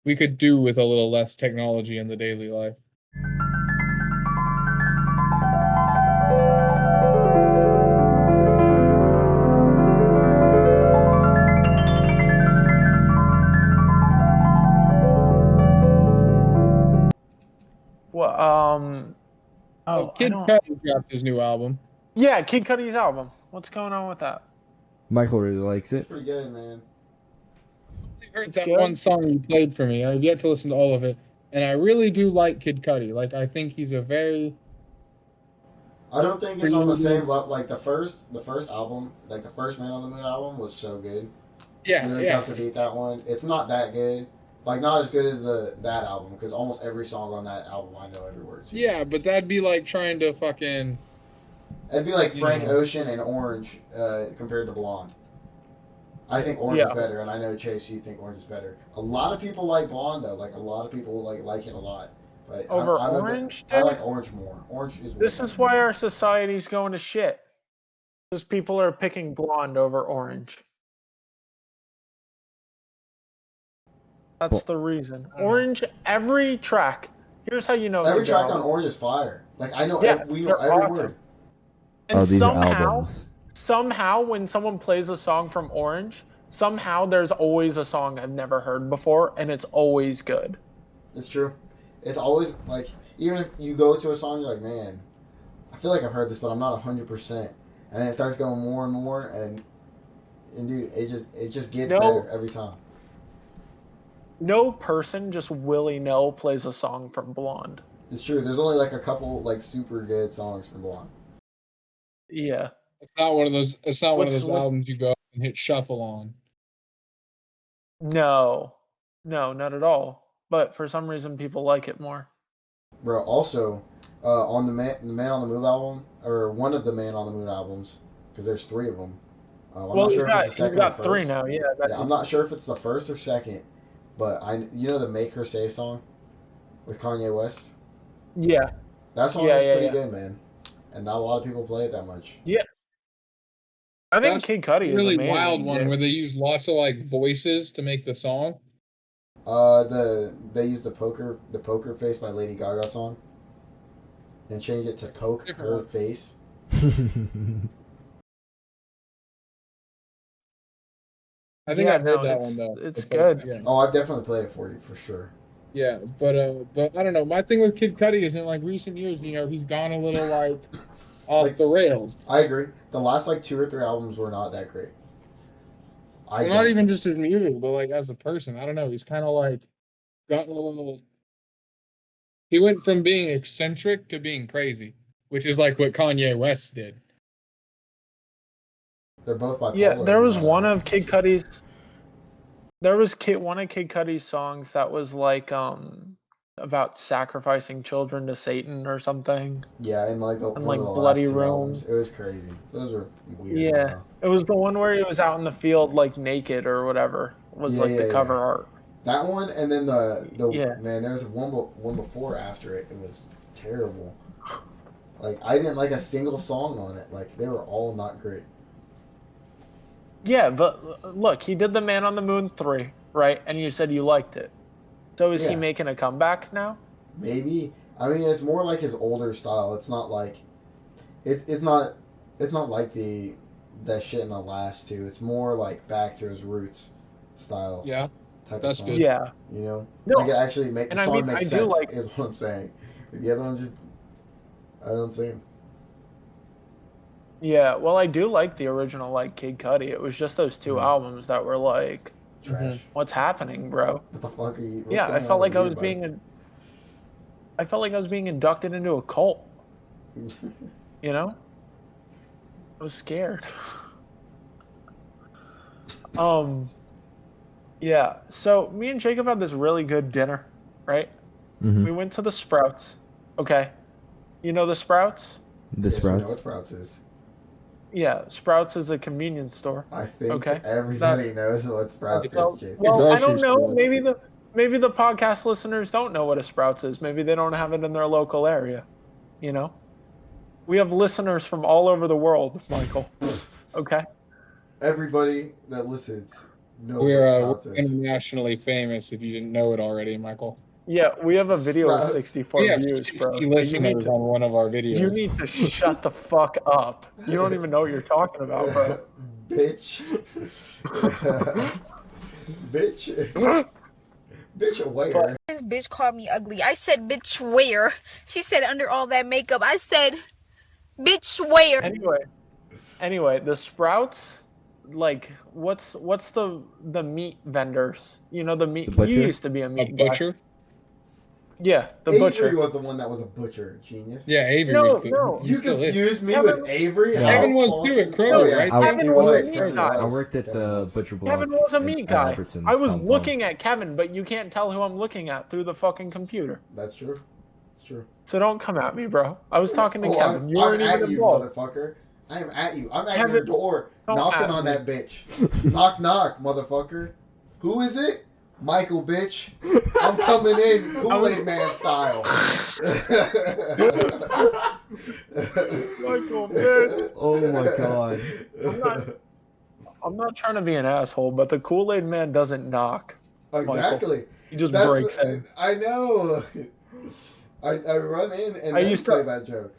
we could do with a little less technology in the daily life. Well, So I Kid don't. Cudi dropped his new album. Yeah, Kid Cudi's album. What's going on with that? Michael really likes It's it. pretty good, man. I heard It's that good. one song you played for me. I've yet to listen to all of it, and I really do like Kid Cudi. Like, I think he's a very I don't think it's on the same creative. level. Like the first album, like the first Man on the Moon album, was so good. Yeah, Really yeah, tough to beat that one. It's not that good. Like not as good as that album because almost every song on that album I know every word to. yeah. But that'd be like trying to fucking, It'd be like you Frank know. Ocean and Orange compared to Blonde. I think Orange is Yeah. better, and I know Chase, you think Orange is better. A lot of people like Blonde though. Like a lot of people like it a lot. But Over I'm a bit. Orange, I dude. like Orange more. Orange is way This better. is why our society's going to shit. Because people are picking blonde over orange. That's Well, the reason. I don't know. Orange, every track. Here's how you know it's a Every good track on album. Orange is fire. Like I know, Yeah, we know they're every awesome. word. And these somehow, albums. when someone plays a song from Orange, somehow there's always a song I've never heard before, and it's always good. It's true. It's always like even if you go to a song, you're like, man, I feel like I've heard this, but I'm not 100%. And then it starts going more and more, and dude, it just gets better No, every time. no person just willy-nilly plays a song from Blonde. It's true. There's only like a couple like super good songs from Blonde. Yeah. It's not one of those. It's not one of those What's albums you go and hit shuffle on. no, no, not at all. But for some reason, people like it more. Bro, also on the Man on the Move album, or one of the Man on the Moon albums, because there's three of them. I'm Well, not sure if it's the he's second or got three first. now. Yeah, Yeah, I'm not sure if it's the first or second, but you know the Make Her Say song with Kanye West. yeah, That song yeah, is yeah, pretty yeah. good, man, and not a lot of people play it that much. Yeah, I think That's Kid a Cudi is really wild amazing, one dude. where they use lots of like voices to make the song. They use the Poker Face by Lady Gaga song, and change it to Poke Different Her one. Face. I think Yeah, I've heard no, that one though. it's But, good. yeah, Oh, I've definitely played it for you for sure. yeah. But I don't know. My thing with Kid Cudi is in like recent years, he's gone a little like off Like the rails. I agree. The last like two or three albums were not that great. I Well, not don't even think. just his music, but like as a person. I don't know. He's kind of like gotten a little. He went from being eccentric to being crazy, which is like what Kanye West did. They're both Yeah, bipolar, there you was know one that. of Kid Cudi's. There was one of Kid Cudi's songs that was like about sacrificing children to Satan or something, Yeah, in like and one of the like Bloody last two albums, Room. it was crazy. Those were weird as Yeah, hell. it was the one where he was out in the field like naked or whatever was Yeah, like the yeah, yeah. cover art. That one, and then the Yeah. man, there was one before after it. It was terrible. Like I didn't like a single song on it. Like they were all not great. Yeah, but look, he did the Man on the Moon 3, right? And you said you liked it. So is he Yeah, making a comeback now? maybe. I mean, it's more like his older style. It's not like it's not like that shit in the last two. It's more like back to his roots style Yeah, type of that's song. good. Yeah. You know, like No, it actually make the and I song mean makes I do sense. like Is what I'm saying. The other ones just I don't see 'em. yeah, well I do like the original like Kid Cudi. It was just those two Mm, albums that were like, Hmm. trash. what's happening, bro? What the fuck are you? What's Yeah, I going on felt with like you, bud? I felt like I was being inducted into a cult, you know? I was scared. Um, yeah. So me and Jacob had this really good dinner, right? Hmm. We went to the Sprouts. Okay. You know the Sprouts? The Yes, we know what Sprouts. Sprouts is. Yeah, Sprouts is a convenience store. I think Okay. everybody That's knows what Sprouts is, so Jason. A well, I grocery don't know. store. Maybe the podcast listeners don't know what a Sprouts is. Maybe they don't have it in their local area, you know? We have listeners from all over the world, Michael. Okay? Everybody that listens knows what Sprouts We're is. internationally famous. If you didn't know it already, Michael. Yeah, we have a video Sprouts. of 64 We have views, 60 bro. So listeners on one of our videos. you need to shut the fuck up. You don't even know what you're talking about, bro. Bitch. Bitch. Bitch, where? This bitch called me ugly. I said, bitch, where? She said, under all that makeup. I said, bitch, where? Anyway, the Sprouts, like, what's the meat vendors? You know, the meat. The butcher? You used to be a A meat guy. butcher? Yeah, the Avery butcher. was the one that was a butcher, genius. Yeah, Avery No, was the. no. He You still is. confused me Kevin- with Avery. No. Kevin was too at Kroger, right? Kevin he was a Kevin meat guy. I worked at Kevin the was. butcher block. Kevin was a in- meat at guy. Albertsons, I was Town Farm. looking at Kevin, but you can't tell who I'm looking at through the fucking computer. That's true. It's true. So don't come at me, bro. I was talking to Oh, Kevin. You I'm weren't at even you, involved. motherfucker. I am at you. I'm at Kevin, your door, don't knocking at on me. that bitch. Knock, knock, motherfucker. Who is it? Michael, bitch. I'm coming in Kool Aid Man style. Michael, bitch. Oh my god. I'm not trying to be an asshole, but the Kool Aid Man doesn't knock. Exactly. He just That's breaks the- in. I know. I run in and I then used to- say that joke.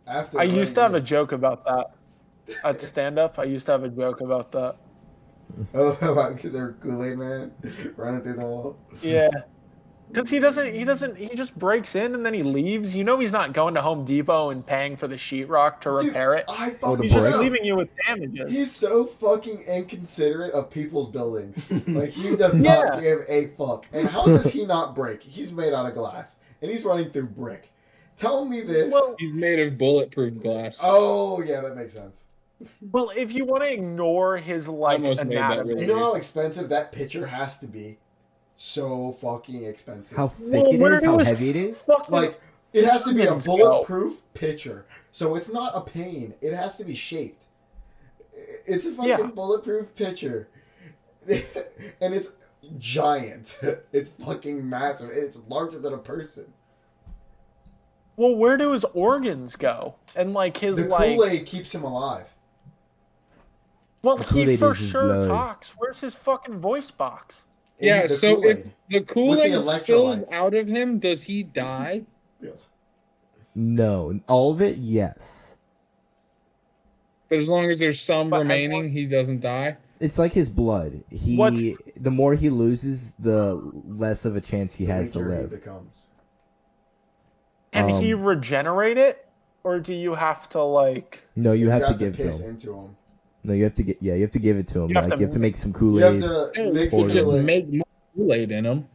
After I used to have a running joke about that. At stand up, I used to have a joke about that. in. Oh, about their Kool Aid Man running through the wall. Yeah. Because he just breaks in and then he leaves. You know he's not going to Home Depot and paying for the sheetrock to Dude, repair it. I the fucking He's just break? know. leaving you with damages. He's so fucking inconsiderate of people's buildings. Like, he does Yeah. not give a fuck. And how does he not break? He's made out of glass. And he's running through brick. Tell me this. Well, He's made of bulletproof glass. Oh, yeah, that makes sense. well, if you want to ignore his like Almost made that anatomy, really You know how expensive that picture has to be? So fucking expensive. How thick Well, it where is, how was heavy it is. fucking Like, it has to be a onions go? bulletproof picture. So it's not a pane. It has to be shaped. It's a fucking Yeah. bulletproof picture. And it's giant. It's fucking massive. It's larger than a person. Well, where do his organs go? And like his The like, Kool-Aid keeps him alive. well, The he Kool-Aid for is his sure blood. talks. Where's his fucking voice box? In Yeah, the so if Kool-Aid. the Kool-Aid With the spills electrolytes. out of him, does he die? No, all of it, yes. But as long as there's some But remaining, he doesn't die. It's like his blood. What's- The more he loses, the less of a chance he The has to weaker he live. becomes. Can he Um, regenerate it, or do you have to like? No, you have to got give it to piss him. into him. No, you have to get. Yeah, you have to give it to him. You have Like to you have to make some You Kool-Aid. have to You mix Or could it just with. make more Kool-Aid in him.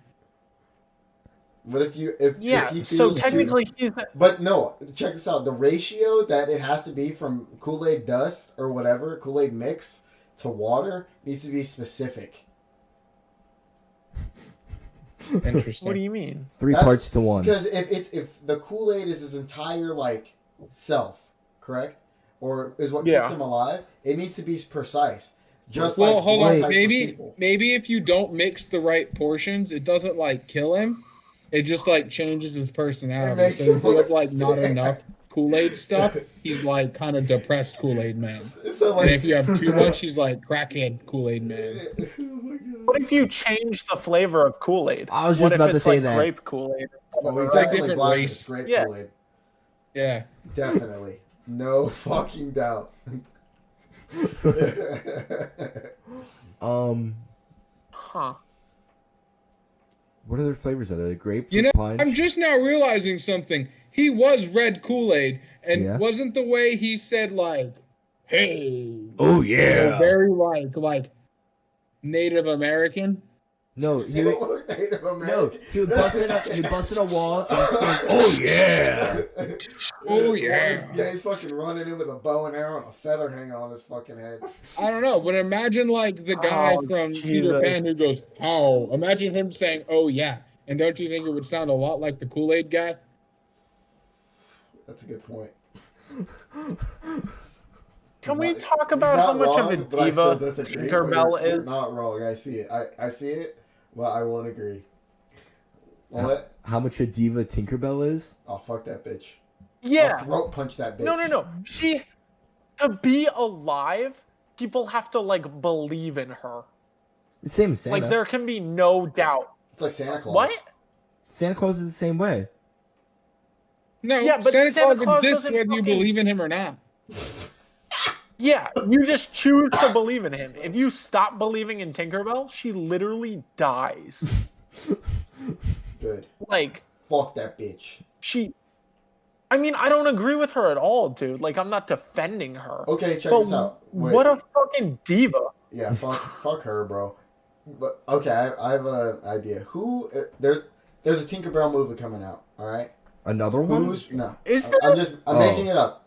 But if Yeah. he So feels too- technically, he's But no, check this out. The ratio that it has to be from Kool-Aid dust or whatever, Kool-Aid mix to water needs to be specific. Interesting. what do you mean? 3 That's- parts to 1. Because if the Kool-Aid is his entire like self, correct? Or is what Yeah. keeps him alive, it needs to be precise. Just Well, like hold blood on. types for people. Maybe if you don't mix the right portions, it doesn't like kill him. It just like changes his personality. makes So him if you have more like not sick. enough Kool-Aid stuff, he's like kind of depressed Kool-Aid man. So And if you have too much, he's like crackhead Kool-Aid man. Oh my God. What if you change the flavor of Kool-Aid? I was What just if about to it's say like that. grape Kool-Aid. Oh, he's like definitely different black. race. It's grape Yeah. Kool-Aid. Yeah. Definitely. No fucking doubt. Huh. What other flavors are there? Grapefruit You know, punch. I'm just now realizing something. He was red Kool-Aid, and Yeah. wasn't the way he said like, "Hey"? Oh you yeah. know, very like Native American. No, he would. Native No, American. he would bust in a wall and scream, "Oh yeah!" Oh, yeah. Yeah, he's fucking running in with a bow and arrow and a feather hanging on his fucking head. I don't know, but imagine like the guy Oh, from Jesus. Peter Pan who goes, "How?" Imagine him saying, "Oh yeah," and don't you think it would sound a lot like the Kool-Aid guy? That's a good point. Can we Not- talk he's about how not much wrong, of a but I still diva disagree, Tinkerbell but you're is? not wrong. I see it. I see it, but I won't agree. What? How much a diva Tinkerbell is? Oh, fuck that bitch. Yeah. I'll throat punch that bitch. No. She to be alive people have to like believe in her. The same as Santa. Like there can be no doubt. It's like Santa Claus. What? Santa Claus is the same way. No, Yeah, but Santa Santa Claus Claus exists doesn't whether you fucking- believe in him or not. Yeah, you just choose to believe in him. If you stop believing in Tinkerbell, she literally dies. Good. Like, Fuck that bitch. I mean, I don't agree with her at all, dude. Like, I'm not defending her. Okay, check But this out. Wait. what a fucking diva. Yeah, fuck her, bro. But okay, I have an idea. Who there's a Tinkerbell movie coming out. All right. Another one? Is there? I'm making it up.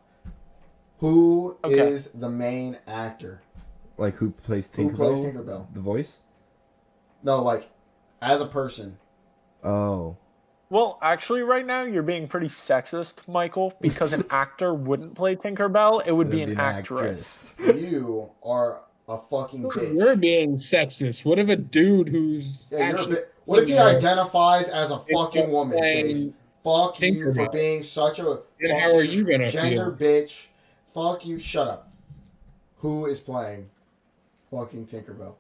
Who Okay. is the main actor? Like who plays Who Tinkerbell? plays Tinkerbell? The voice? No, like as a person. Oh. Well, actually, right now you're being pretty sexist, Michael, because an actor wouldn't play Tinkerbell. It would be It'd an actress. You are a fucking bitch. You're being sexist. What if a dude who's Yeah, you're a actually bit. What if he identifies as a fucking It's woman, playing Chase? Fuck you for Tinkerbell. being such a Then how fucking are you gonna gender feel? bitch. Fuck you. Shut up. Who is playing fucking Tinkerbell?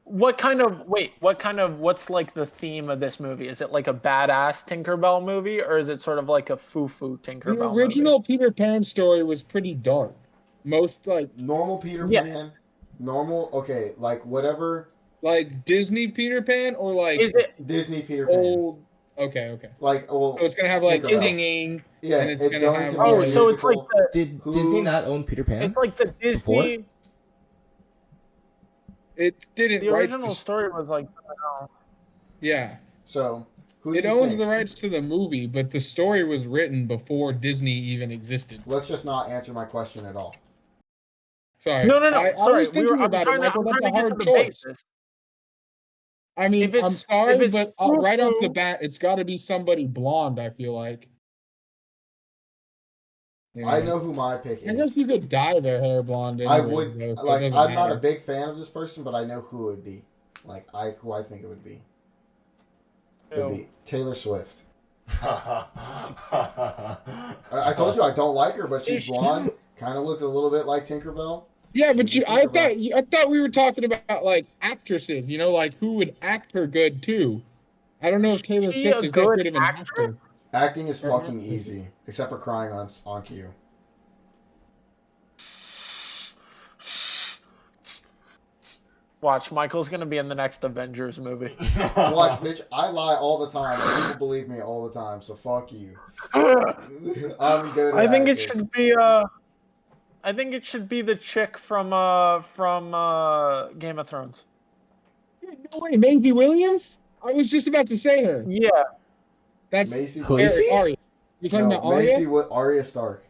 What's like the theme of this movie? Is it like a badass Tinkerbell movie, or is it sort of like a foo-foo The Tinkerbell original movie? Peter Pan story was pretty dark. Most Normal Peter Yeah. Pan. Normal. Okay, like whatever. like Disney Peter Pan or like Is it Disney Peter Pan. old. Okay. Like, well, So it's gonna have like Tinkerbell. singing. yes, and it's it's gonna going have to like- be a Oh, so it's like musical. the Did Who- Disney not own Peter Pan? it's like the Before? Disney. It didn't The write original the- story was like, Yeah, So, who do it you owns think? the rights to the movie, but the story was written before Disney even existed. Let's just not answer my question at all. Sorry. no. I Sorry, was thinking I'm about it, trying to, Michael. I'm That's trying a to get to hard the choice. basis. I mean, If it's- I'm sorry, if it's but right off the foo-foo- bat, it's got to be somebody blonde. I feel like. Yeah. I know who my pick I guess is. you could dye their hair blonde. I Anyways, would though, so it like. doesn't I'm not a matter. big fan of this person, but I know who it would be. Like who I think it would be. It would be Taylor Swift. I told you I don't like her, but she's blonde. Kind of looked a little bit like Tinkerbell. Yeah, but She's Tinkerbell. I thought we were talking about like actresses. You know, like who would act her good too. I don't know if Taylor She Swift a is that good good of an actress? actor. Acting is fucking easy, except for crying on cue. Watch, Michael's gonna be in the next Avengers movie. Watch, bitch. I lie all the time, and people believe me all the time. So fuck you. I'm good. I think it acting. should be I think it should be the chick from Game of Thrones. No way, Maisie Williams. I was just about to say her. Yeah. That's Macy. Khaleesi? Arya. You're talking No, about Arya? Macy. What? Arya Stark.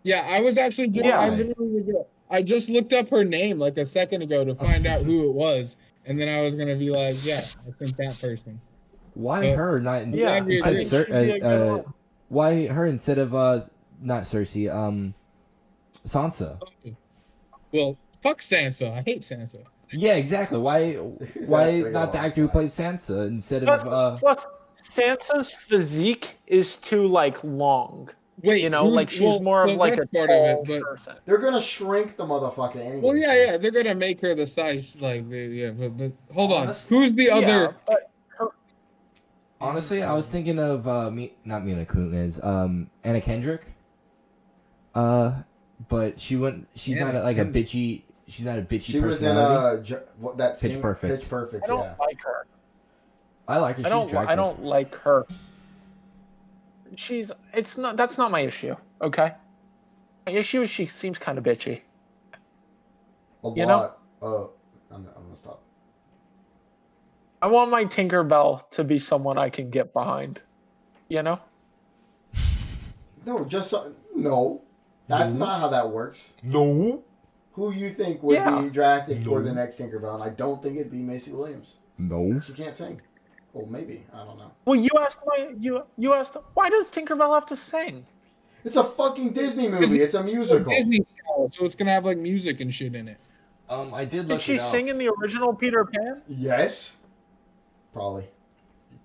Yeah, I was actually. Yeah. I just looked up her name like a second ago to find out who it was, and then I was gonna be like, yeah, I think that person. Why her not Yeah, instead I of think she'd be a good one. why her instead of not Cersei, Sansa? Well, fuck Sansa. I hate Sansa. Yeah, exactly. Why That's not the real. actor who plays Sansa instead Plus, of plus Sansa's physique is too like long. Wait, You know, like she's more of like a that's part of tall it, but person. They're gonna shrink the motherfucker anyway. well, yeah, they're gonna make her the size like but hold on, Honest- who's the Yeah, other? but Honestly, I was thinking of not Mila Kunis, Anna Kendrick. But she's Anna not like a Kendrick. bitchy. She's not a bitchy She was in personality. that Pitch scene, Perfect. Pitch Perfect. I don't Yeah. like her. I like her. She's attractive. I don't like her. That's not my issue, okay? My issue is she seems kind of bitchy. A You know? lot. Oh, I'm gonna stop. I want my Tinkerbell to be someone I can get behind. You know? No, no. That's not how that works. No. Who you think would Yeah. be drafted for No. the next Tinkerbell? And I don't think it'd be Macy Williams. No. She can't sing. Well, maybe. I don't know. Well, you asked why does Tinkerbell have to sing? It's a fucking Disney movie. It's a musical. Disney style, so it's gonna have like music and shit in it. I did Did look she it up. sing in the original Peter Pan? Yes. Probably.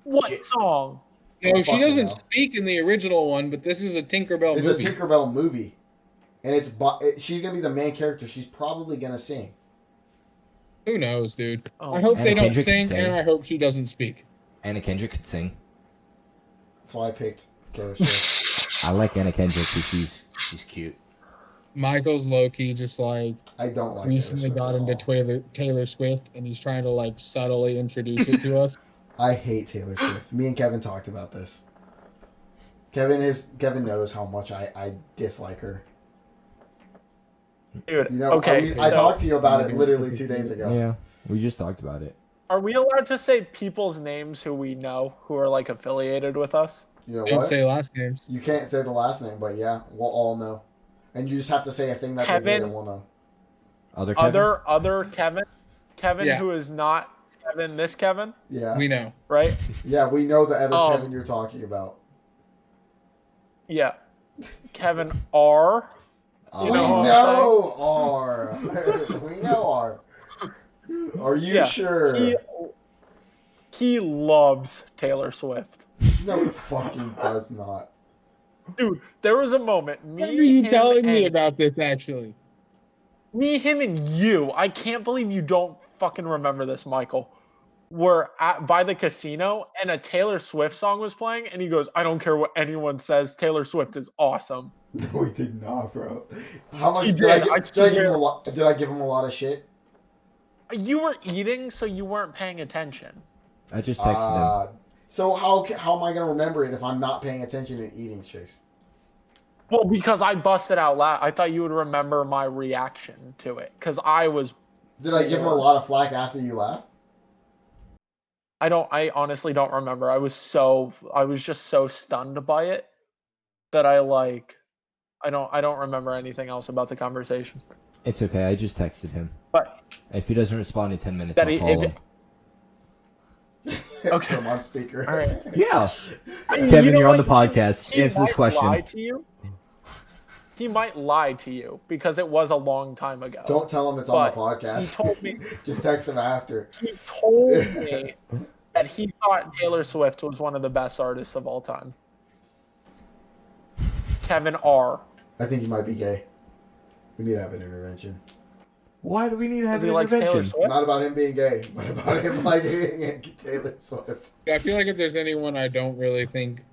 What Shit. song? No, she fucking doesn't hell. speak in the original one, but this is a Tinkerbell It's movie. a Tinkerbell movie. and she's gonna be the main character. She's probably gonna sing. Who knows, dude? Oh. I hope Anna they don't Kendrick can sing, and sing. I hope she doesn't speak. Anna Kendrick could sing. That's why I picked Taylor Swift. I like Anna Kendrick because she's cute. Michael's low-key just like I don't like recently Taylor got Swift into Taylor Swift, and he's trying to like subtly introduce it to us. I hate Taylor Swift. Me and Kevin talked about this. Kevin knows how much I dislike her. Dude, You know, okay. I so talked to you about it literally 2 days ago. Yeah, we just talked about it. are we allowed to say people's names who we know who are like affiliated with us? You know Don't what? say last names. You can't say the last name, but yeah, we'll all know. And you just have to say a thing that they did Kevin? and we'll know. Other Kevin? Other Kevin Yeah. who is not Kevin, this Kevin, Yeah. We know. right? Yeah, we know the other Um, Kevin you're talking about. Yeah. Kevin R. Oh. You We know who I'm know R. We know R. Are you Yeah, sure? He loves Taylor Swift. No, he fucking does not. Dude, there was a moment, Remember you him, telling me and- about this actually? me, him, and you. I can't believe you don't fucking remember this, Michael. Were by the casino, and a Taylor Swift song was playing, and he goes, "I don't care what anyone says. Taylor Swift is awesome." No, he did not, bro. How much He did I did, give? I Did I give him swear. a lot? Did I give him a lot of shit? You were eating, so you weren't paying attention. I just texted him. So how am I gonna remember it if I'm not paying attention and eating, Chase? Well, because I busted out loud. I thought you would remember my reaction to it, because I was. Did I give him a lot of flack after you laughed? I honestly don't remember. I was just so stunned by it that I don't remember anything else about the conversation. It's okay. I just texted him. But If he doesn't respond in 10 minutes, That I'll he- call if him. Okay. Come on, speaker. All right. Yeah. You Kevin, know you're on what? the podcast. He Answer this might question. lie to you. He might lie to you because it was a long time ago. Don't tell him it's on the But podcast. he told me- Just text him after. He told me that he thought Taylor Swift was one of the best artists of all time. Kevin R. I think he might be gay. We need to have an intervention. Why do we need to have Because an he likes Taylor intervention? Swift. Not about him being gay, but about him liking Taylor Swift. I feel like if there's anyone I don't really think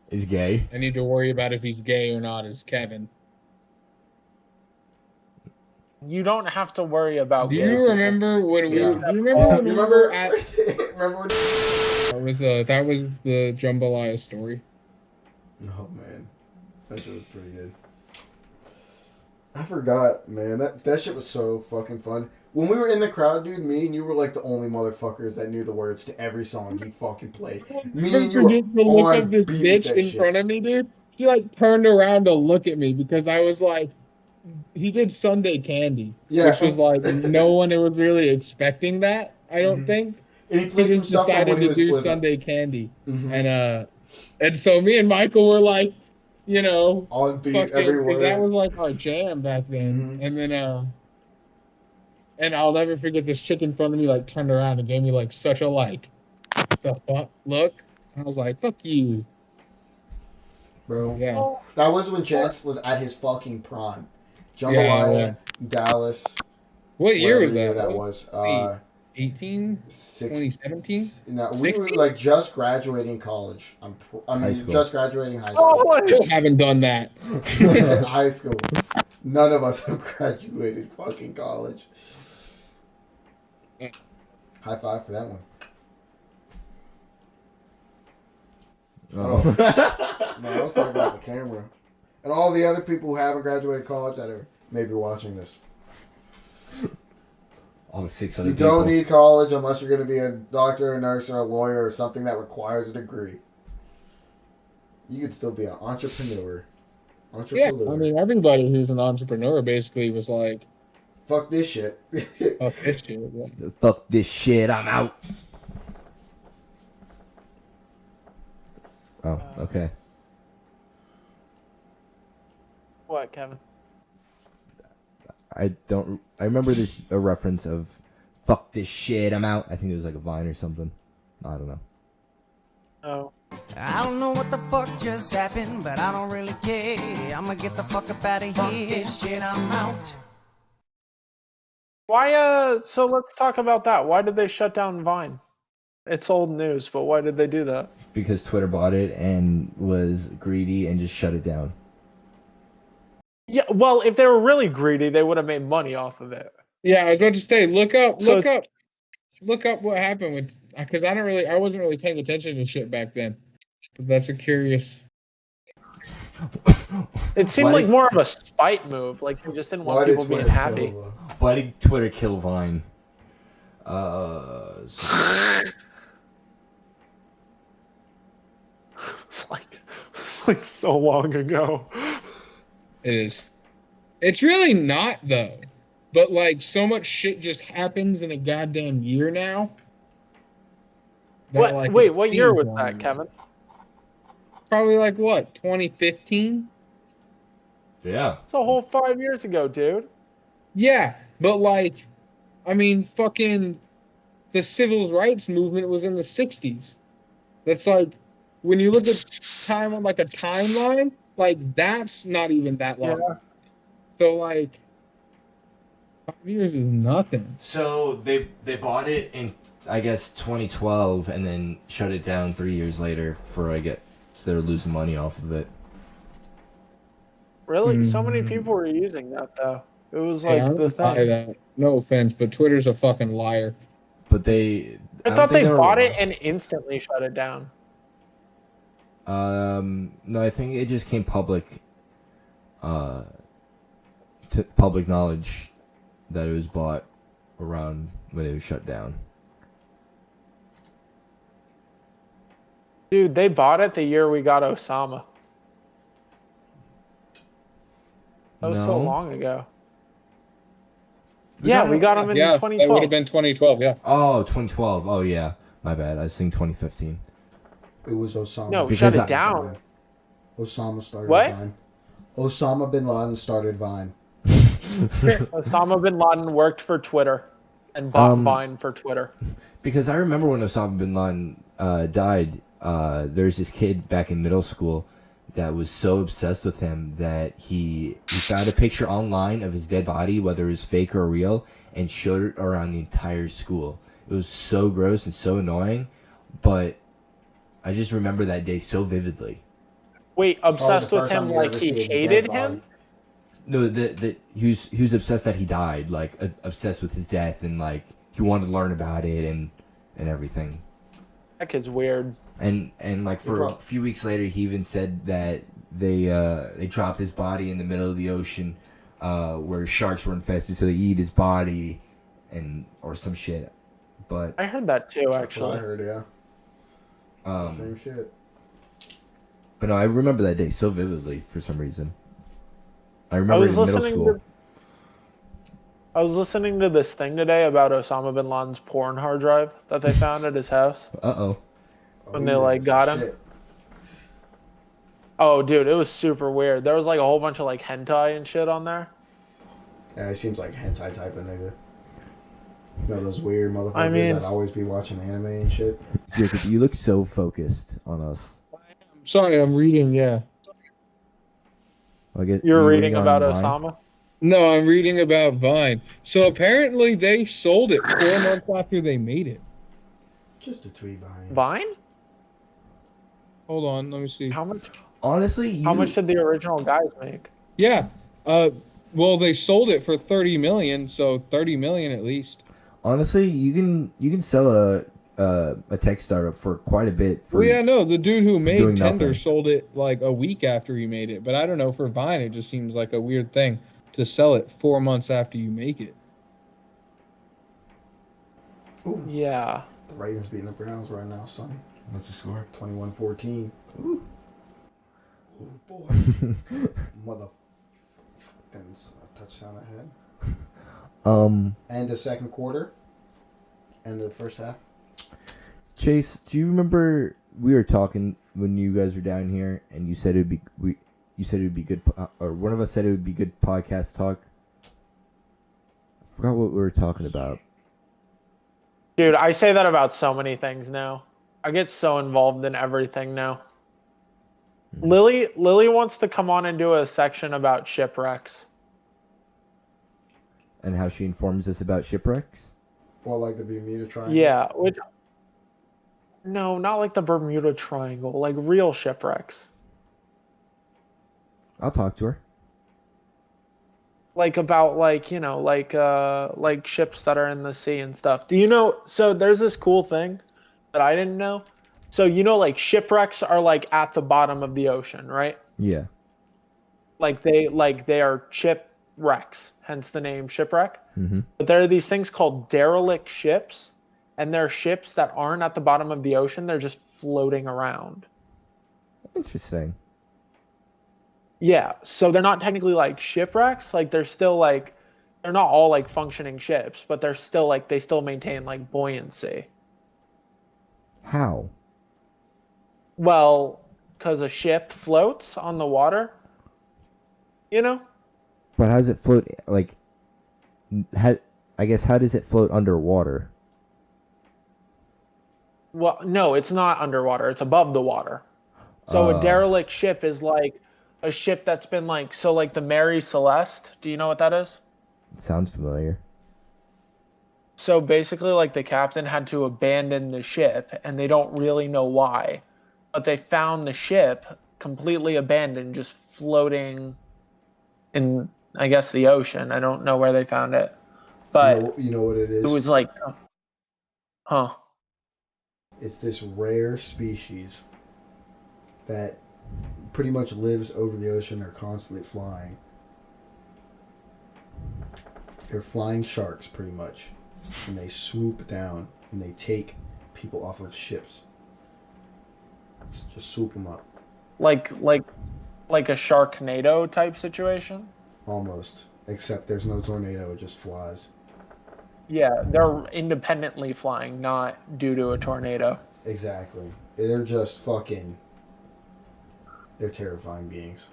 Is gay? I need to worry about if he's gay or not is Kevin. You don't have to worry about Do gay you people. remember when we? Yeah. Do you remember when You we remember? were at? Remember when? That was the jambalaya story. Oh man, that shit was pretty good. I forgot, man. That shit was so fucking fun. When we were in the crowd, dude, me and you were like the only motherfuckers that knew the words to every song he fucking played. Me and you Forget to were look on at this beat with bitch that in shit. front of me, dude. She like turned around to look at me because I was like, he did Sunday Candy, Yeah. which was like no one was really expecting that. I don't Mhm. think And he he played some just stuff from decided when he to was do with Sunday Candy, Mhm. and so me and Michael were like, you know, on beat fucking, every because that word. was like our jam back then. Mhm. And then and I'll never forget this chick in front of me like turned around and gave me like such a like the fuck look. And I was like, fuck you. Bro. Yeah. That was when Chance was at his fucking prime. Yeah, Jambalaya, Dallas. What year was whatever that? year that was. 18? 2017. 2017? No, we were 16? like just graduating college. I High mean, school. just graduating high school. Still haven't done that. High school. None of us have graduated fucking college. Yeah. High five for that one. Oh. No, I was talking about the camera. And all the other people who haven't graduated college that are maybe watching this. All the 6 other You people. don't need college unless you're going to be a doctor, a nurse, or a lawyer, or something that requires a degree. You could still be an entrepreneur. Yeah, I mean, everybody who's an entrepreneur basically was like, fuck this shit. fuck this shit. Yeah. Fuck this shit, I'm out. Oh, okay. What, Kevin? I remember there's a reference of fuck this shit, I'm out. I think it was like a Vine or something. I don't know. Oh, I don't know what the fuck just happened, but I don't really care. I'ma get the fuck up out of here. This shit, I'm out. Why? So let's talk about that. Why did they shut down Vine? It's old news, but why did they do that? Because Twitter bought it and was greedy and just shut it down. Yeah, well, if they were really greedy, they would have made money off of it. Yeah, I was about to say, look up So what happened with, because I wasn't really paying attention to shit back then. But that's a curious. It seemed like more of a spite move. Like they just didn't want people being happy. Why did Twitter kill Vine? It's like so long ago. It is. It's really not though. But like so much shit just happens in a goddamn year now. What? Wait, what year was that, Kevin? Probably like what, 2015? Yeah. It's a whole 5 years ago, dude. Yeah, but like, I mean, fucking, the civil rights movement was in the 60s. That's like, when you look at time on like a timeline, like that's not even that long. Yeah. So like, 5 years is nothing. So they bought it in, I guess, 2012 and then shut it down 3 years later for, I guess, they were losing money off of it. Really? So many people were using that though. It was like Yeah, the thing. that. No offense, but Twitter's a fucking liar. But I thought they bought it and instantly shut it down. No, I think it just came public, to public knowledge that it was bought around when it was shut down. Dude, they bought it the year we got Osama. That was so long ago. We got him in 2012. That would have been 2012, yeah. Oh, 2012. Oh, yeah. My bad. I was thinking 2015. It was Osama. No, shut it down. Osama started What? Vine. Osama bin Laden started Vine. Osama bin Laden worked for Twitter and bought Vine for Twitter. Because I remember when Osama bin Laden died, there's this kid back in middle school that was so obsessed with him that he found a picture online of his dead body, whether it was fake or real, and showed it around the entire school. It was so gross and so annoying, but I just remember that day so vividly. Wait, obsessed with him like he hated him? No, he was obsessed that he died, like obsessed with his death, and like he wanted to learn about it and everything. That kid's weird. And like for a few weeks later, he even said that they dropped his body in the middle of the ocean, where sharks were infested, so they eat his body, or some shit. But I heard that too, actually. That's what I heard, yeah. Same shit. But no, I remember that day so vividly for some reason. I remember it in middle school. I was listening to this thing today about Osama bin Laden's porn hard drive that they found at his house. Uh-oh. When they like got him. Shit. Oh, dude, it was super weird. There was like a whole bunch of like hentai and shit on there. Yeah, he seems like a hentai type of nigga. You know those weird motherfuckers that always be watching anime and shit. Jacob, you look so focused on us. I'm sorry, I'm reading, yeah. You're reading about Osama? No, I'm reading about Vine. So apparently they sold it 4 months after they made it. Just a tweet behind. Vine? Hold on, let me see. How much? Honestly, how much did the original guys make? Yeah. Well, they sold it for 30 million, so 30 million at least. Honestly, you can sell a tech startup for quite a bit. Well, yeah, no, the dude who made Tender nothing. sold it like a week after he made it, but I don't know, for Vine it just seems like a weird thing to sell it 4 months after you make it. Ooh. Yeah. The Ravens beating the Browns right now, son. What's the score? 21-14. Ooh. Oh boy. Motherfucking touchdown ahead. End of second quarter. End of the first half. Chase, do you remember we were talking when you guys were down here, and you said it'd be good, or one of us said it would be good podcast talk. I forgot what we were talking about. Dude, I say that about so many things now. I get so involved in everything now. Lily wants to come on and do a section about shipwrecks. And how she informs us about shipwrecks? Well, like the Bermuda Triangle. Yeah, no, not like the Bermuda Triangle, like real shipwrecks. I'll talk to her. Like about like ships that are in the sea and stuff. Do you know? So there's this cool thing that I didn't know. So like shipwrecks are like at the bottom of the ocean, right? Yeah. Like they are shipwrecks, hence the name shipwreck. Mm-hmm. But there are these things called derelict ships, and they're ships that aren't at the bottom of the ocean. They're just floating around. Interesting. Yeah, so they're not technically like shipwrecks. Like they're still like, they're not all like functioning ships, but they're still like, they still maintain like buoyancy. How? Well, because a ship floats on the water, But how does it float? Like, how does it float underwater? Well, no, it's not underwater. It's above the water. So a derelict ship is like a ship that's been like, so like the Mary Celeste. Do you know what that is? It sounds familiar. So basically, like the captain had to abandon the ship, and they don't really know why. But they found the ship completely abandoned, just floating in, I guess, the ocean. I don't know where they found it. But You know what it is? it was like, huh. It's this rare species that pretty much lives over the ocean. They're constantly flying. They're flying sharks, pretty much. And they swoop down and they take people off of ships. Just swoop them up. Like a Sharknado type situation? Almost. Except there's no tornado, it just flies. Yeah, they're independently flying, not due to a tornado. Exactly. They're just fucking... They're terrifying beings.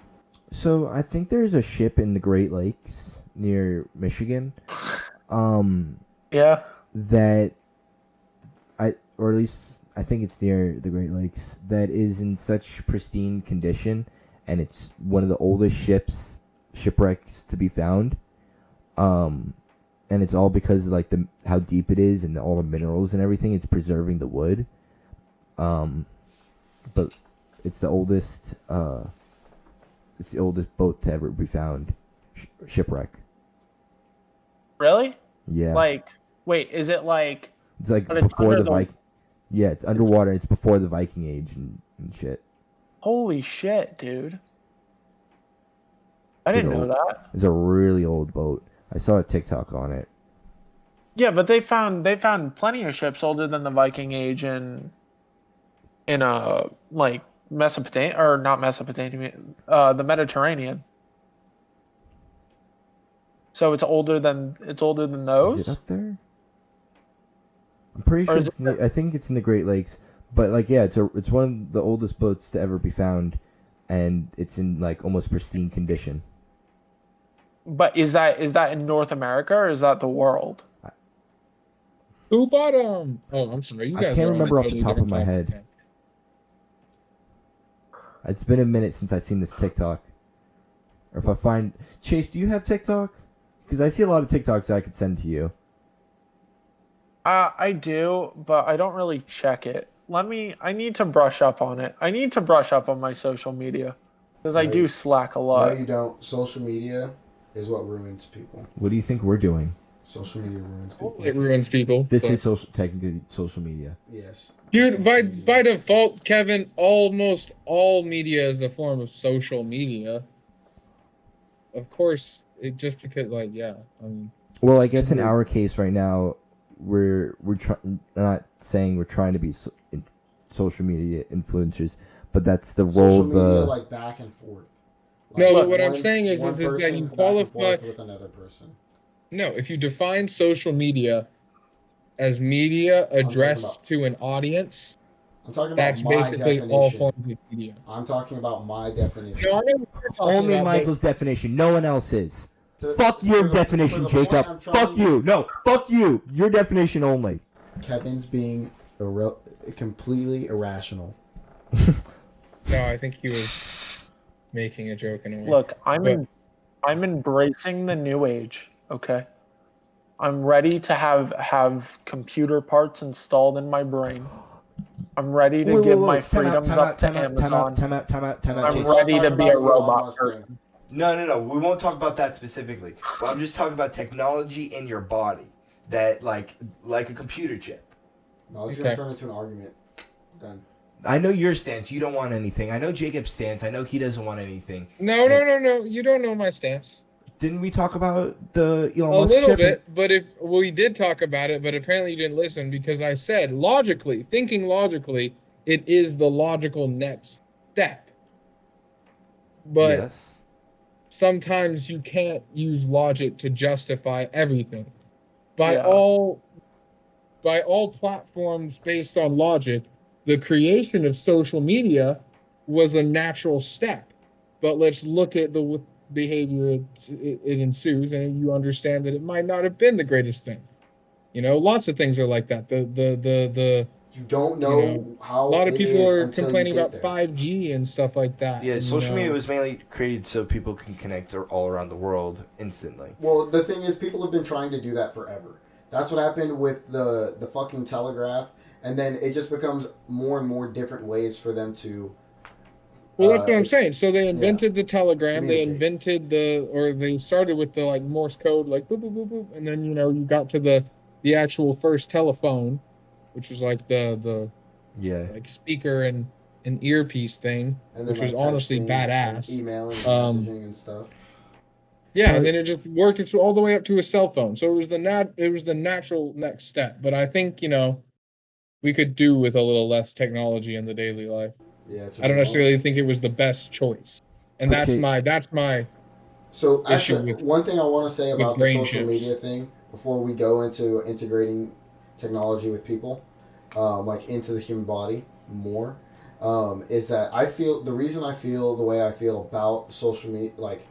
So I think there's a ship in the Great Lakes near Michigan. Yeah. That or at least I think it's near the Great Lakes, that is in such pristine condition, and it's one of the oldest shipwrecks to be found. And it's all because of like how deep it is and all the minerals and everything. It's preserving the wood. But it's the oldest. It's the oldest boat to ever be found. Shipwreck. Really? Yeah. Like, wait, is it like... It's like but it's before under the Viking. Yeah, it's underwater. It's before the Viking Age and shit. Holy shit, dude. I didn't know that. It's a really old boat. I saw a TikTok on it. Yeah, but they found plenty of ships older than the Viking Age in like Mesopotamia, or not Mesopotamia, the Mediterranean. So it's older than those. Is it up there? I'm pretty sure it's I think it's in the Great Lakes, but like yeah, it's one of the oldest boats to ever be found, and it's in like almost pristine condition. But is that in North America or is that the world? Who bought Oh, I'm sorry. You guys I can't are on a remember off the totally top of different my topic. head. It's been a minute since I've seen this TikTok. Or if I find Chase, do you have TikTok? Because I see a lot of TikToks that I could send to you. I do, but I don't really check it. I need to brush up on it. I need to brush up on my social media because I do slack a lot. No, you don't. Social media is what ruins people. What do you think we're doing? Social media ruins people. It ruins people. This is technically social media. Yes. Dude, by default, Kevin, almost all media is a form of social media. Of course, it just because, like, yeah. Well, I guess in our case right now, we're not saying we're trying to be social media influencers, but that's the role social media, like back and forth. Like no, but what I'm saying is that you qualify with another person. No, if you define social media as media addressed to an audience, I'm talking about that's basically all forms of media. I'm talking about my definition. No, I know what you're talking Only about, Michael's definition. No one else's. Fuck your definition, Jacob. Fuck you. No, fuck you. Your definition only. Kevin's being completely irrational. No, I think he was making a joke in a way. Look, But I'm embracing the new age. Okay, I'm ready to have computer parts installed in my brain. I'm ready to give my freedoms up to Amazon. Time out. I'm Chase. ready to be a robot person. No. We won't talk about that specifically. But I'm just talking about technology in your body that, like a computer chip. No, it's gonna turn into an argument. Then. I know your stance. You don't want anything. I know Jacob's stance. I know he doesn't want anything. no. You don't know my stance. Didn't we talk about the Elon A Musk little chip? bit, but we did talk about it, but apparently you didn't listen because I said thinking logically, it is the logical next step. But Yes. sometimes you can't use logic to justify everything. By Yeah. all platforms based on logic, the creation of social media was a natural step. But let's look at the behavior it ensues, and you understand that it might not have been the greatest thing. Lots of things are like that. You don't know how a lot of it people is are until complaining you get about there. 5G and stuff like that. Yeah, and, social media was mainly created so people can connect all around the world instantly. Well, the thing is, people have been trying to do that forever. That's what happened with the fucking telegraph, and then it just becomes more and more different ways for them to. Well, that's what I'm saying. So they invented the telegram. They Communicate. invented they started with the like Morse code, like boop boop boop boop, and then you got to the actual first telephone, which was like the like speaker and an earpiece thing, And then which was like honestly texting badass. and emailing and messaging and stuff. Yeah, and then it just worked its all the way up to a cell phone. So it was the natural next step. But I think we could do with a little less technology in the daily life. Yeah, I don't necessarily think it was the best choice, and that's my So issue actually, with one thing I want to say about the brain social chips. media thing before we go into integrating technology with people, like into the human body more, is that I feel the reason I feel the way I feel about social media, like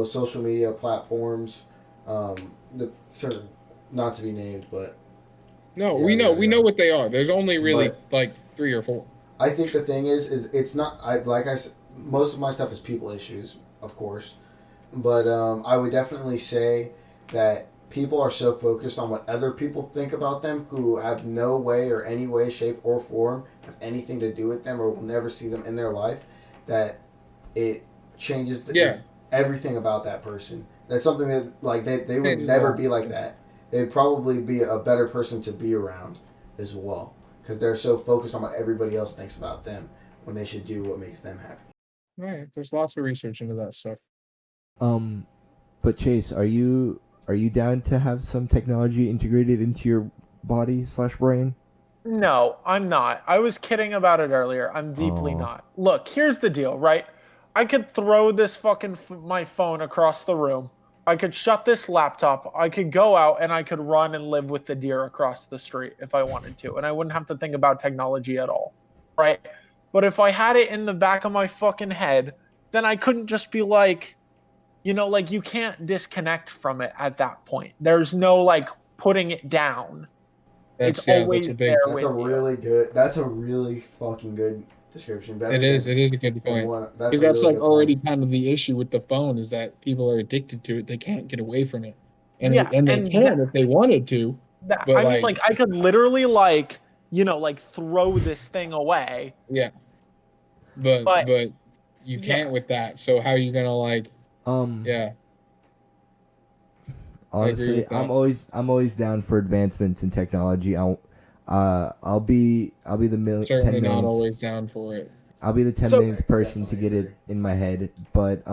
social media platforms, the certain not to be named, but No, yeah, we know yeah. what they are. There's only really But like 3 or 4. I think the thing is it's not most of my stuff is people issues, of course, but I would definitely say that people are so focused on what other people think about them who have no way or any way, shape, or form of anything to do with them or will never see them in their life that it changes everything about that person. That's something that like they would never be like that. They'd probably be a better person to be around as well because they're so focused on what everybody else thinks about them when they should do what makes them happy. Right. There's lots of research into that stuff. But Chase, are you down to have some technology integrated into your body/brain? No, I'm not. I was kidding about it earlier. I'm deeply not. Look, here's the deal, right? I could throw this fucking my phone across the room. I could shut this laptop. I could go out and I could run and live with the deer across the street if I wanted to, and I wouldn't have to think about technology at all, right? But if I had it in the back of my fucking head, then I couldn't just be like, like you can't disconnect from it at that point. There's no like putting it down. It's always there with you. That's a really fucking good description. It is a good point. Because that's like already kind of the issue with the phone is that people are addicted to it. They can't get away from it, and they can if they wanted to. But I mean, like I could literally like throw this thing away. Yeah. But you can't with that. So how are you gonna yeah. Honestly, I'm always down for advancements in technology. I'll be the certainly 10 not always down for it. I'll be the 10 millionth person to get it in my head, but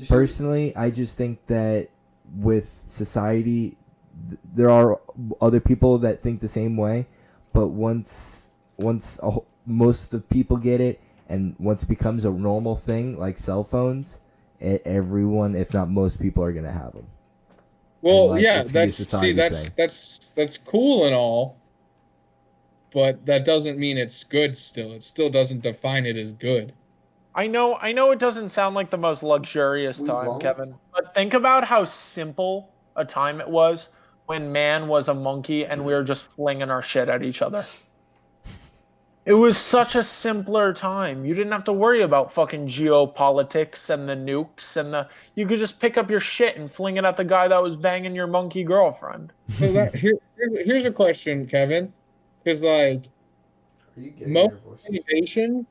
personally, I just think that with society, there are other people that think the same way, but once most of people get it, and once it becomes a normal thing like cell phones, everyone, if not most people, are gonna have them. Well, yeah, that's cool and all, but that doesn't mean it's good still. It still doesn't define it as good. I know it doesn't sound like the most luxurious time, Kevin, but think about how simple a time it was when man was a monkey and we were just flinging our shit at each other. It was such a simpler time. You didn't have to worry about fucking geopolitics and the nukes and the. You could just pick up your shit and fling it at the guy that was banging your monkey girlfriend. So here's a question, Kevin, because like Are you getting most your voices? innovations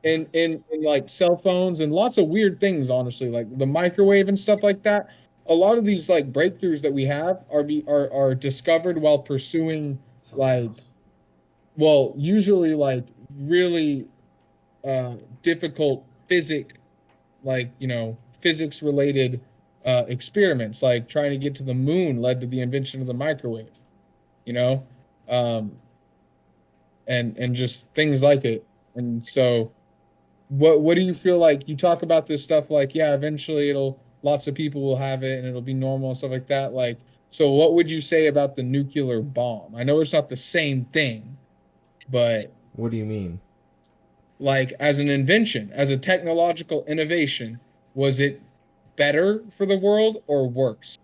in like cell phones and lots of weird things, honestly, like the microwave and stuff like that. A lot of these like breakthroughs that we have are discovered while pursuing Something like else. well, usually like really difficult physics related experiments, like trying to get to the moon led to the invention of the microwave, you know, um, and just things like it. And so, what do you feel like? You talk about this stuff like, yeah, eventually lots of people will have it and it'll be normal and stuff like that. Like, so what would you say about the nuclear bomb? I know it's not the same thing, but What do you mean? like as an invention, as a technological innovation, was it better for the world or worse?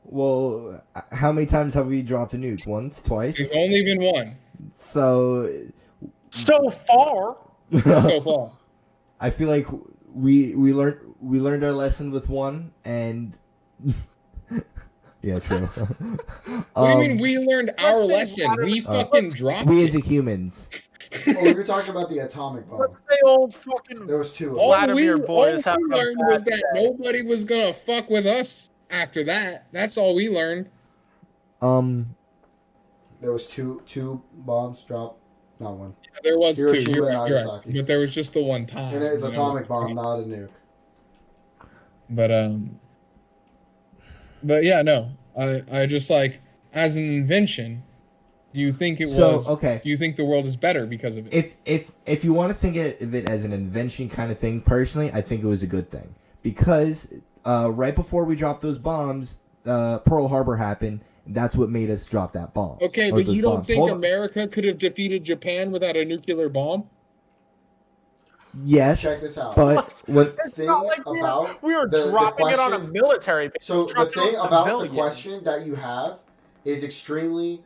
Well, how many times have we dropped a nuke? Once, twice? There's only been one So, So far, so far. I feel like we learned our lesson with one, and yeah, true. What do you mean we learned our let's say lesson? We Uh, fucking dropped we it. as humans. Oh, we were talking about the atomic bomb. let's say old fucking. There was two of All them. Vladimir boy is we having a learned bad was that day. nobody was gonna fuck with us after that. That's all we learned. There was two bombs dropped. Not one. There was two. Hiroshima You're and right, you're right. Nagasaki. But there was just the one time. And it is you know? atomic bomb, not a nuke. But yeah, no. I just like as an invention. Do you think it So, was? okay. Do you think the world is better because of it? If you want to think of it as an invention kind of thing, personally, I think it was a good thing because right before we dropped those bombs, Pearl Harbor happened. And that's what made us drop that bomb. Okay, or but those you don't bombs. think Hold on. America could have defeated Japan without a nuclear bomb? Yes, Check this out. but what It's Thing not like about we were the dropping it on a question- military base. So We the dropped it on thing about the civilians. question that you have is extremely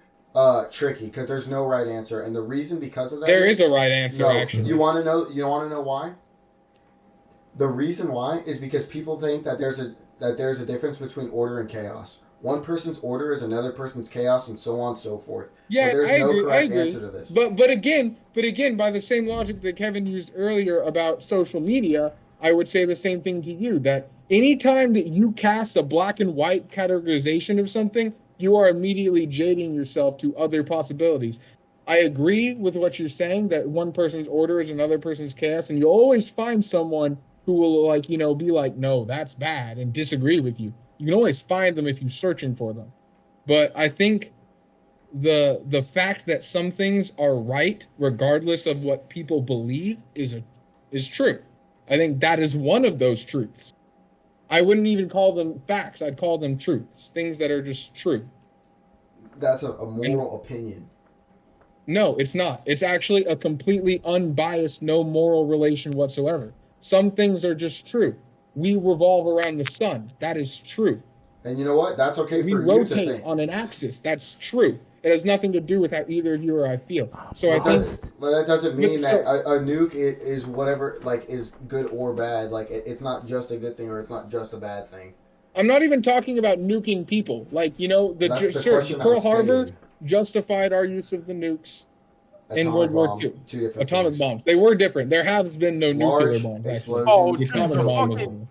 tricky because there's no right answer, and the reason because of that There is a right answer, no. actually. You want to know? You want to know why? The reason why is because people think that there's a difference between order and chaos. One person's order is another person's chaos, and so on and so forth. Yeah, so there's I no agree. correct answer to this. But again, by the same logic that Kevin used earlier about social media, I would say the same thing to you. That anytime that you cast a black and white categorization of something, you are immediately jading yourself to other possibilities. I agree with what you're saying that one person's order is another person's chaos, and you'll always find someone who will be like, no, that's bad, and disagree with you. You can always find them if you're searching for them. But I think the fact that some things are right regardless of what people believe is true. I think that is one of those truths. I wouldn't even call them facts. I'd call them truths, things that are just true. That's a moral opinion. No, it's not. It's actually a completely unbiased, no moral relation whatsoever. Some things are just true. We revolve around the sun. That is true. And you know what? That's okay We for you to rotate think. on an axis. That's true. It has nothing to do with how either of you or I feel. So I think But that doesn't mean But that a nuke is whatever, like, is good or bad. Like, it's not just a good thing or it's not just a bad thing. I'm not even talking about nuking people. Like, That's the question I Pearl was Harbor stating. justified our use of the nukes in Atomic World War bomb, II. two different Atomic things. bombs. They were different. There has been no nuclear Large bombs. explosions. Oh, The dude, atomic the bomb fucking- was-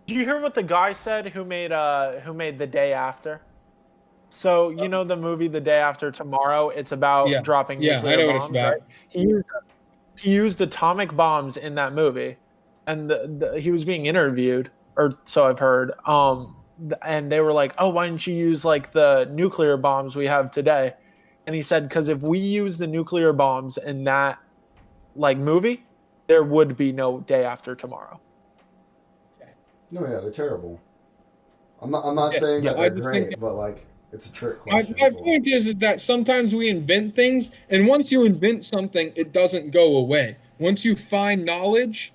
Do you hear what the guy said who made The Day After? So you know the movie The Day After Tomorrow? It's about Yeah. dropping Yeah, nuclear I know what bombs, it's about. right? He used atomic bombs in that movie, and he was being interviewed, or so I've heard. And they were like, "Oh, why didn't you use like the nuclear bombs we have today?" And he said, "Because if we use the nuclear bombs in that like movie, there would be no Day After Tomorrow." No, yeah, they're terrible. I'm not Yeah, saying that I they're just think great, but like it's a trick My question. my as well. point is that sometimes we invent things, and once you invent something, it doesn't go away. Once you find knowledge,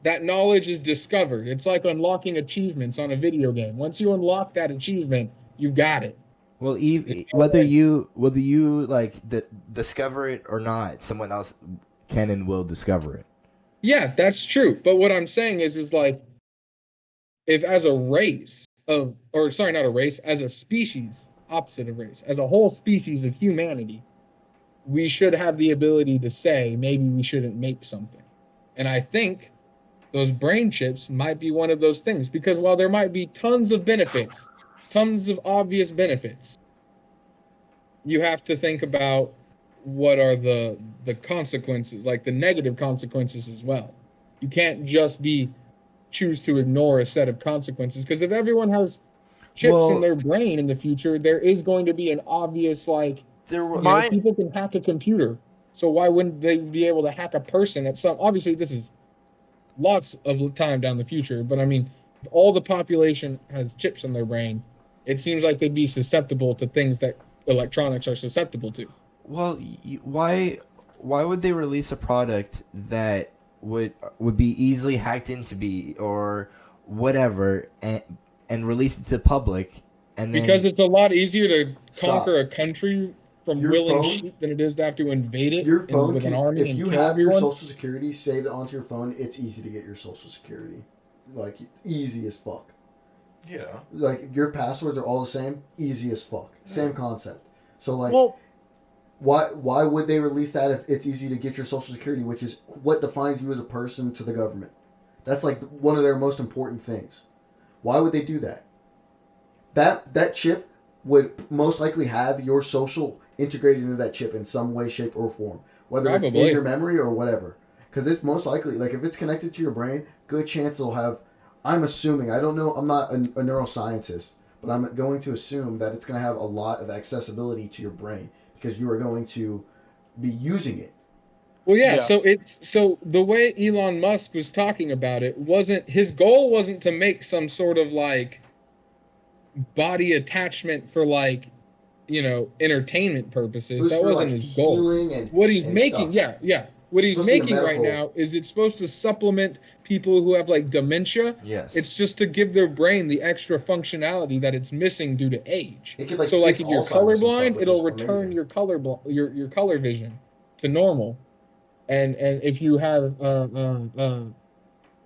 that knowledge is discovered. It's like unlocking achievements on a video game. Once you unlock that achievement, you got it. Well, whether you like discover it or not, someone else can and will discover it. Yeah, that's true. But what I'm saying is like, if as a race of, or sorry, not a race, as a species, opposite of race, as a whole species of humanity, we should have the ability to say maybe we shouldn't make something. And I think those brain chips might be one of those things, because while there might be tons of benefits, tons of obvious benefits, you have to think about what are the consequences, like the negative consequences as well. You can't just choose to ignore a set of consequences, because if everyone has chips in their brain in the future, there is going to be an obvious, like, people can hack a computer, so why wouldn't they be able to hack a person at some, obviously this is lots of time down the future, but I mean, if all the population has chips in their brain, it seems like they'd be susceptible to things that electronics are susceptible to. Well, why would they release a product that would be easily hacked into or whatever and release it to the public, and then because it's a lot easier to conquer a country from willing sheep than it is to have to invade it your phone with an army if you and kill have everyone. your social security saved onto your phone, it's easy to get your social security, like easy as fuck. Yeah, like your passwords are all the same, easy as fuck. Same concept. So like, why would they release that if it's easy to get your social security, which is what defines you as a person to the government? That's like one of their most important things. Why would they do that? That chip would most likely have your social integrated into that chip in some way, shape, or form, whether it's in your memory or whatever. Because it's most likely, like, if it's connected to your brain, good chance it'll have. I'm assuming, I don't know, I'm not a neuroscientist, but I'm going to assume that it's going to have a lot of accessibility to your brain because you are going to be using it. Well, yeah. So the way Elon Musk was talking about it wasn't, his goal wasn't to make some sort of like body attachment for, like, entertainment purposes. That wasn't his goal. What he's making, what he's making right now is it's supposed to supplement people who have like dementia. Yes. It's just to give their brain the extra functionality that it's missing due to age. It could, like, so like if you're Alzheimer's colorblind, it'll amazing. return your color vision to normal. And if you have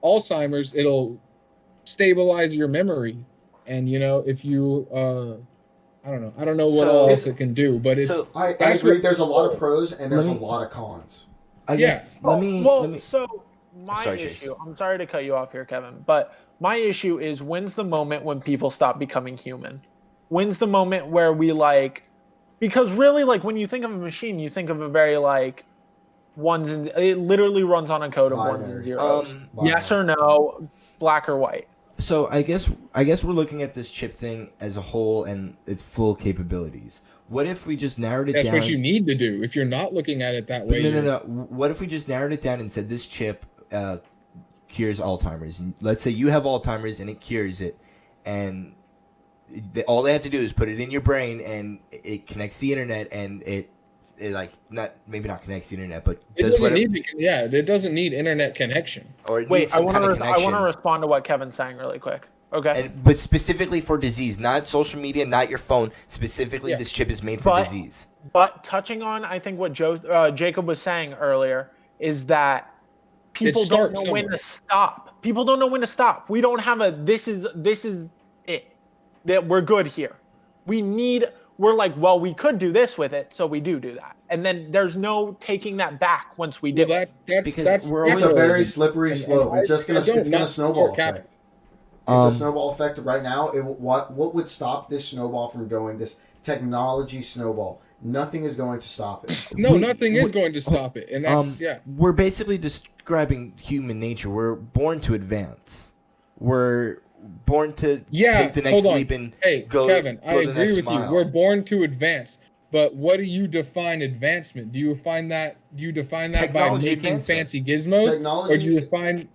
Alzheimer's, it'll stabilize your memory. And if you I don't know what else it can do, but it's. So I agree. There's a lot of pros and there's a lot of cons. I guess. Let me. So my issue. Chase. I'm sorry to cut you off here, Kevin, but my issue is, when's the moment when people stop becoming human? When's the moment where we like? Because really, like, when you think of a machine, you think of a very like ones and it literally runs on a code of ones and zeros. Yes or no, black or white. So I guess we're looking at this chip thing as a whole and its full capabilities. What if we just narrowed it down? That's what you need to do. If you're not looking at it that way. No. What if we just narrowed it down and said this chip cures Alzheimer's? And let's say you have Alzheimer's and it cures it, and all they have to do is put it in your brain and it connects the internet, and it like maybe not connects the internet, but it doesn't need internet connection. Or it wait, I want to respond to what Kevin's saying really quick. Okay. But specifically for disease, not social media, not your phone. Specifically, this chip is made for disease. But touching on, I think what Jacob was saying earlier is that people don't know when to stop. People don't know when to stop. We don't have this is it. That we're good here. We're like, well, we could do this with it, so we do that. And then there's no taking that back once we do it. That's a very slippery slope. It's just going to snowball effect. It's a snowball effect right now. What would stop this snowball from going, this technology snowball? Nothing is going to stop it. No, nothing is going to stop it. And that's, We're basically describing human nature. We're born to advance. We're born to take the next leap and go. Kevin, go I agree with mile. you. We're born to advance, but what do you define advancement? Do you define that by making fancy gizmos, or do you define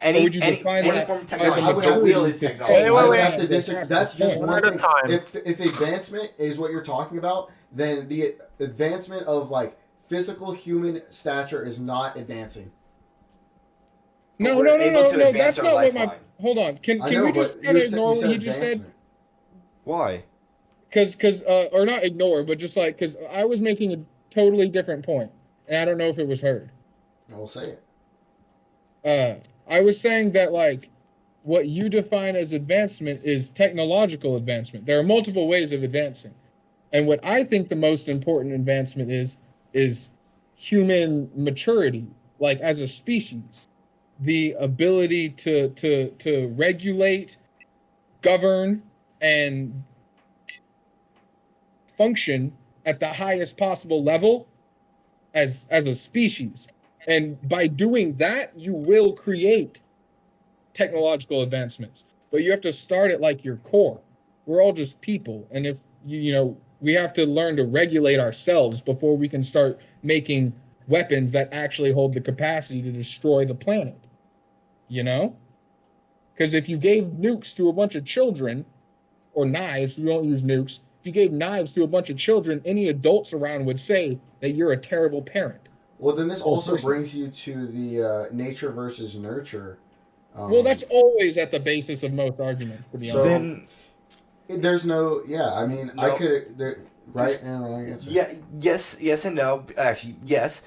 any form of technology? I would have to technology. I would have to disagree. That's just one at a time. If advancement is what you're talking about, then the advancement of like physical human stature is not advancing. No, we're no, no, able no, to no. advance That's our not what lifeline. my. Hold on. Can I can know, we just but kind of you ignore what said he just said? advancement. Why? Because or not ignore, but just like because I was making a totally different point, and I don't know if it was heard. I'll say it. I was saying that like what you define as advancement is technological advancement. There are multiple ways of advancing, and what I think the most important advancement is human maturity, like as a species, the ability to regulate, govern, and function at the highest possible level as a species. And by doing that, you will create technological advancements. But you have to start at like your core. We're all just people, and if we have to learn to regulate ourselves before we can start making weapons that actually hold the capacity to destroy the planet. You know? Because if you gave nukes to a bunch of children, or knives, we don't use nukes. If you gave knives to a bunch of children, any adults around would say that you're a terrible parent. Well, then this Or also person. brings you to the nature versus nurture. Well, that's always at the basis of most arguments, to be So- honest. Then There's no, yeah. I mean, I No. could, right This- and wrong answer. yeah, yes and no. Actually, yes,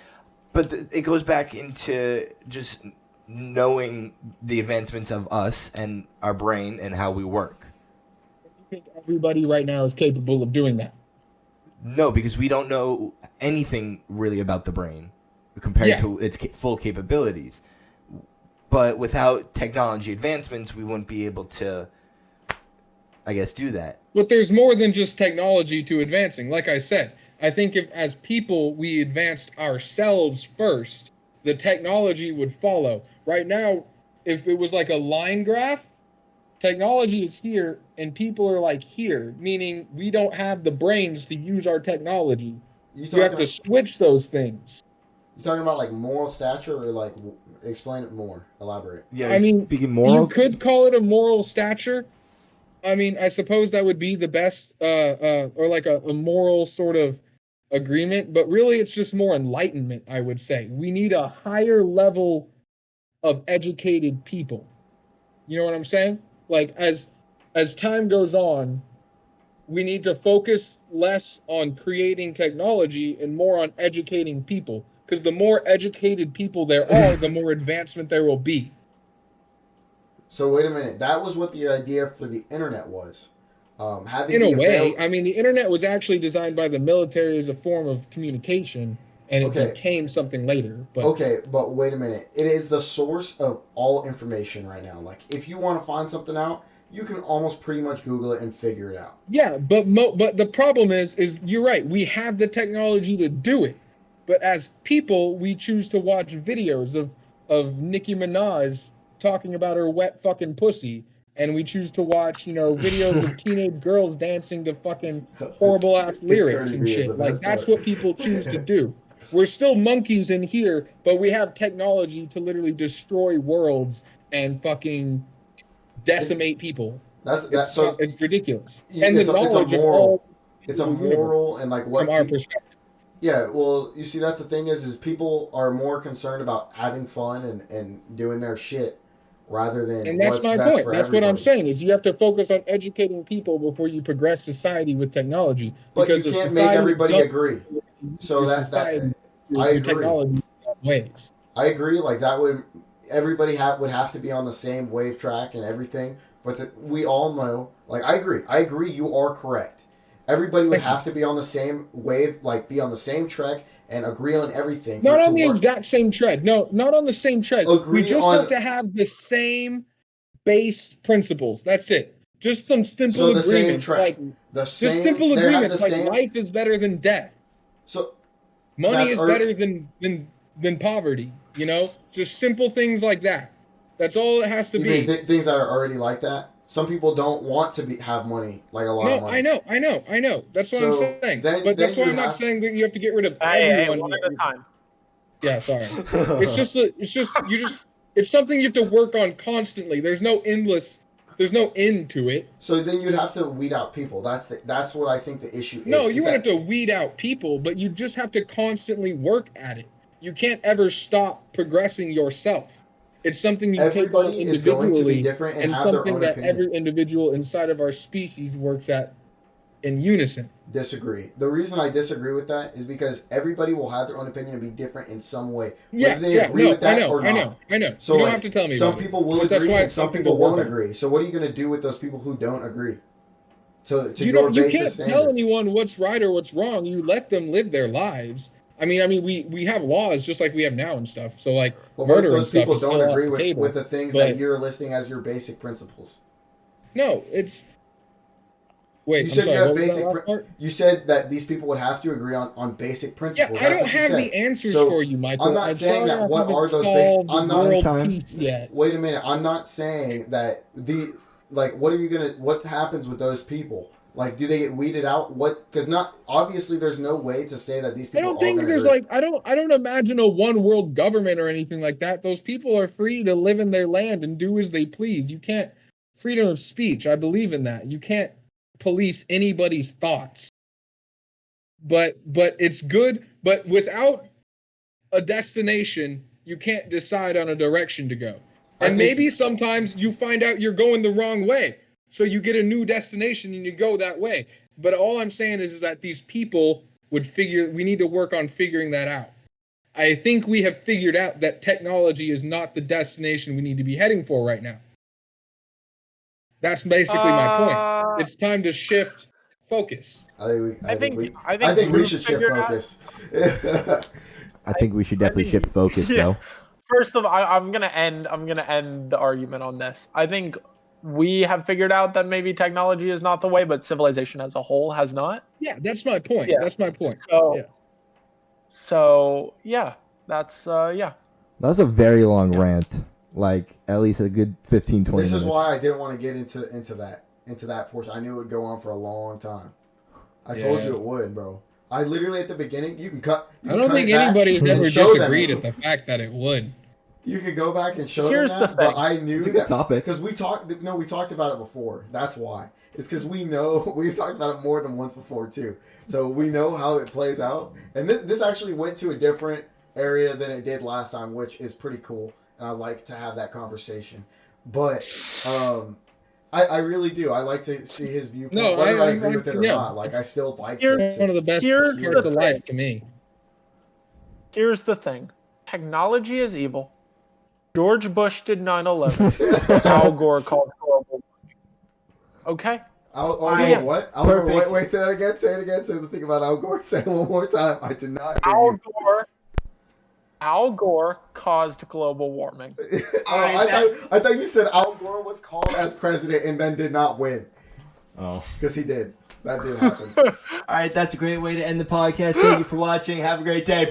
but it goes back into just knowing the advancements of us and our brain and how we work. You think everybody right now is capable of doing that? No, because we don't know anything really about the brain compared Yeah. to its full capabilities. But without technology advancements, we wouldn't be able to, I guess, do that. But there's more than just technology to advancing. Like I said, I think if as people we advanced ourselves first, the technology would follow. Right now, if it was like a line graph, technology is here and people are like here, meaning we don't have the brains to use our technology. You You have talking, to switch those things. you talking about like moral stature or like explain it more, elaborate. Yeah, I mean, speaking moral, you could call it a moral stature. I mean, I suppose that would be the best, or like a moral sort of agreement, but really it's just more enlightenment, I would say. We need a higher level of educated people. You know what I'm saying? Like as time goes on, we need to focus less on creating technology and more on educating people. Because the more educated people there are, the more advancement there will be. So wait a minute. That was what the idea for the internet was. Having In a the way, I mean, the internet was actually designed by the military as a form of communication, and it Okay. became something later. But Okay, but wait a minute. It is the source of all information right now. Like, if you want to find something out, you can almost pretty much Google it and figure it out. yeah, but the problem is you're right. We have the technology to do it, but as people, we choose to watch videos of Nicki Minaj talking about her wet fucking pussy, and we choose to watch videos of teenage girls dancing to fucking horrible ass lyrics and shit. Like that's what people choose to do. We're still monkeys in here, but we have technology to literally destroy worlds and fucking decimate people. It's ridiculous. And the knowledge of all It's a the universe moral and like what from our perspective. Yeah, well, you see, that's the thing is people are more concerned about having fun and doing their shit rather than And that's what's my best point. for That's everybody. what I'm saying is you have to focus on educating people before you progress society with technology. But because you if can't make society everybody doesn't agree. So use that society I through agree. technology in ways. I agree. Like that would everybody would have to be on the same wave track and everything. But we all know. Like I agree. I agree. You are correct. Everybody would have to be on the same wave, like be on the same track and agree on everything. Not for it on to the work. exact same tread. No, not on the same tread. Agree We just on- have to have the same base principles. That's it. Just some simple So the same agreements. track. Like The just same. simple They have agreements the like same. life is better than death. So Money That's is ear- better than poverty, Just simple things like that. That's all it has to you be. mean things that are already like that? Some people don't want to have money, like a lot of No, money. I know. That's what I'm So, saying. then- But that's then why you I'm not have- saying that you have to get rid of Hey, everyone. one at a time. Yeah, sorry. It's something you have to work on constantly. There's no end to it. So then you'd have to weed out people. That's what I think the issue is. No, is you that- won't have to weed out people, but you just have to constantly work at it. You can't ever stop progressing yourself. It's something you take on Everybody is going to be individually, different and and have their something own that opinion. every individual inside of our species works at in unison. Disagree. The reason I disagree with that is because everybody will have their own opinion and be different in some way. Yeah, Whether they yeah, agree no, with that I know, or I not. know. So You don't like, have to tell me some about people it. will But that's agree why and it's some something people to work won't on. agree. So what are you going to do with those people who don't agree? To You your don't. You basic can't standards. tell anyone what's right or what's wrong. You let them live their lives. I mean, we have laws just like we have now and stuff. So like But what if murder and those stuff people is don't still off agree the with, table. with the things But that you're listing as your basic principles? no, it's. Wait, You I'm said sorry. you have What was that basic. last part? You said that these people would have to agree on basic Yeah, principles. I That's don't what you have said. the answers So, for you, Michael. I'm not saying sorry that I what haven't are those basic. solved I'm the not. world time. peace yet. Wait a minute. I'm not saying that the like. What are you gonna? What happens with those people? Like, do they get weeded out? What? Because not obviously, there's no way to say that these I people are don't all think going to there's agree. like I don't imagine a one world government or anything like that. Those people are free to live in their land and do as they please. You can't freedom of speech. I believe in that. You can't police anybody's thoughts. But it's good, but without a destination, you can't decide on a direction to go. I And think- maybe sometimes you find out you're going the wrong way. So you get a new destination and you go that way. But all I'm saying is that these people we need to work on figuring that out. I think we have figured out that technology is not the destination we need to be heading for right now. That's basically my point. It's time to shift focus. I think we you should shift figured out- focus. I think we should definitely shift focus, yeah. though. First of all, I'm gonna end the argument on this. I think we have figured out that maybe technology is not the way, but civilization as a whole has not. Yeah, that's my point. Yeah. That's my point. So, Yeah. so yeah, that's yeah. That was a very long Yeah. rant. Like, at least a good 15, 20 This minutes. is why I didn't want to get into that portion. I knew it would go on for a long time. I told you it would, bro. I literally at the beginning, you can cut. I don't think anybody has ever disagreed at the fact that it would. You could go back and show Here's them the that, but thing. I knew It's a good that topic. because we talked. No, we talked about it before. That's why. It's because we know we've talked about it more than once before too. So we know how it plays out. And this actually went to a different area than it did last time, which is pretty cool. And I like to have that conversation. But I really do. I like to see his viewpoint, No, whether I I agree with it or yeah. not. Like I still like Here's to. One of the best Here's parts the of life to me. Here's the thing: technology is evil. George Bush did 9/11. Al Gore called global warming. Okay. Al I- Gore, what? Al Gore, perfect. wait, say that again. Say it again. Say the thing about Al Gore. Say it one more time. I did not hear Al you. Al Gore caused global warming. I thought you said Al Gore was called as president and then did not win. Oh. Because he did. That did happen. All right, that's a great way to end the podcast. Thank you for watching. Have a great day.